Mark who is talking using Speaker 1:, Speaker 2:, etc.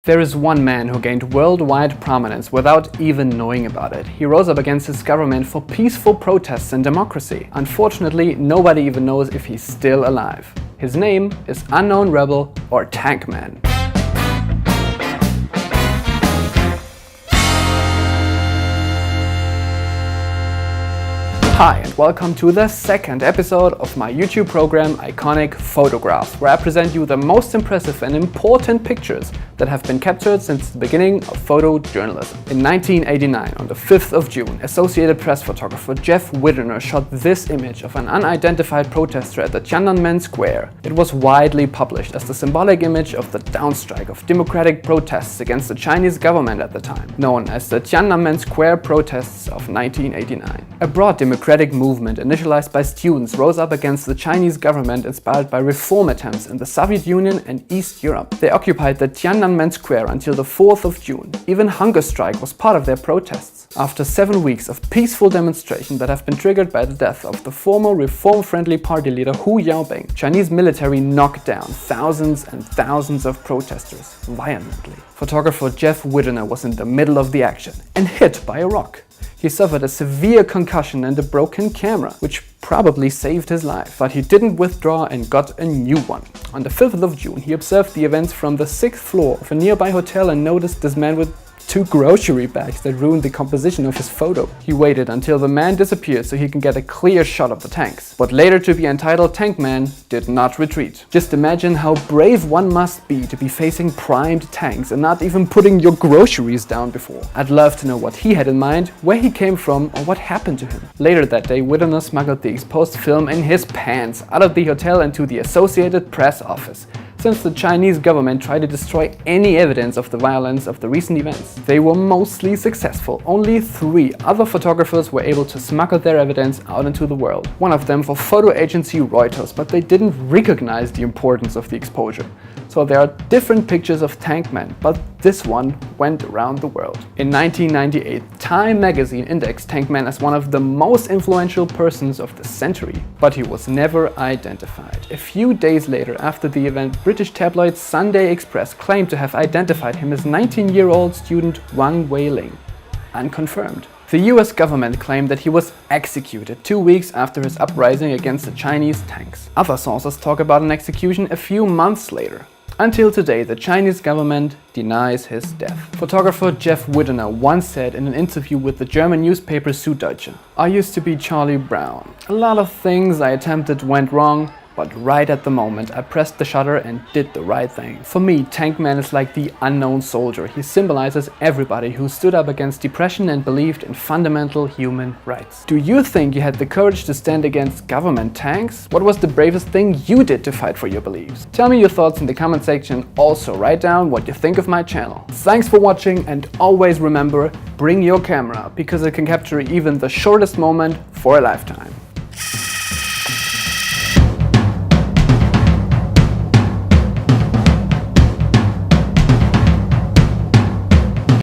Speaker 1: There is one man who gained worldwide prominence without even knowing about it. He rose up against his government for peaceful protests and democracy. Unfortunately, nobody even knows if he's still alive. His name is Unknown Rebel or Tank Man. Hi and welcome to the second episode of my YouTube program Iconic Photographs, where I present you the most impressive and important pictures that have been captured since the beginning of photojournalism. In 1989, on the 5th of June, Associated Press photographer Jeff Widener shot this image of an unidentified protester at the Tiananmen Square. It was widely published as the symbolic image of the downstrike of democratic protests against the Chinese government at the time, known as the Tiananmen Square protests of 1989. A broad democratic movement initialized by students rose up against the Chinese government, inspired by reform attempts in the Soviet Union and East Europe. They occupied the Tiananmen Square until the 4th of June. Even hunger strike was part of their protests. After 7 weeks of peaceful demonstration that have been triggered by the death of the former reform-friendly party leader Hu Yaobing, Chinese military knocked down thousands and thousands of protesters violently. Photographer Jeff Widener was in the middle of the action and hit by a rock. He suffered a severe concussion and a broken camera, which probably saved his life, but he didn't withdraw and got a new one. On the 5th of June, he observed the events from the 6th floor of a nearby hotel and noticed this man with 2 grocery bags that ruined the composition of his photo. He waited until the man disappeared so he can get a clear shot of the tanks. But later to be entitled Tank Man did not retreat. Just imagine how brave one must be to be facing primed tanks and not even putting your groceries down before. I'd love to know what he had in mind, where he came from, or what happened to him. Later that day, Widener smuggled the exposed film in his pants out of the hotel and to the Associated Press office. Since the Chinese government tried to destroy any evidence of the violence of the recent events, they were mostly successful. Only 3 other photographers were able to smuggle their evidence out into the world. One of them for photo agency Reuters, but they didn't recognize the importance of the exposure. So there are different pictures of Tank Man, but this one went around the world. In 1998, Time magazine indexed Tank Man as one of the most influential persons of the century, but he was never identified. A few days later, after the event, British tabloid Sunday Express claimed to have identified him as 19-year-old student Wang Weiling. Unconfirmed. The US government claimed that he was executed 2 weeks after his uprising against the Chinese tanks. Other sources talk about an execution a few months later. Until today, the Chinese government denies his death. Photographer Jeff Widener once said in an interview with the German newspaper Süddeutsche, "I used to be Charlie Brown. A lot of things I attempted went wrong, but right at the moment I pressed the shutter and did the right thing." For me, Tank Man is like the unknown soldier. He symbolizes everybody who stood up against depression and believed in fundamental human rights. Do you think you had the courage to stand against government tanks? What was the bravest thing you did to fight for your beliefs? Tell me your thoughts in the comment section. Also, write down what you think of my channel. Thanks for watching, and always remember, bring your camera, because it can capture even the shortest moment for a lifetime.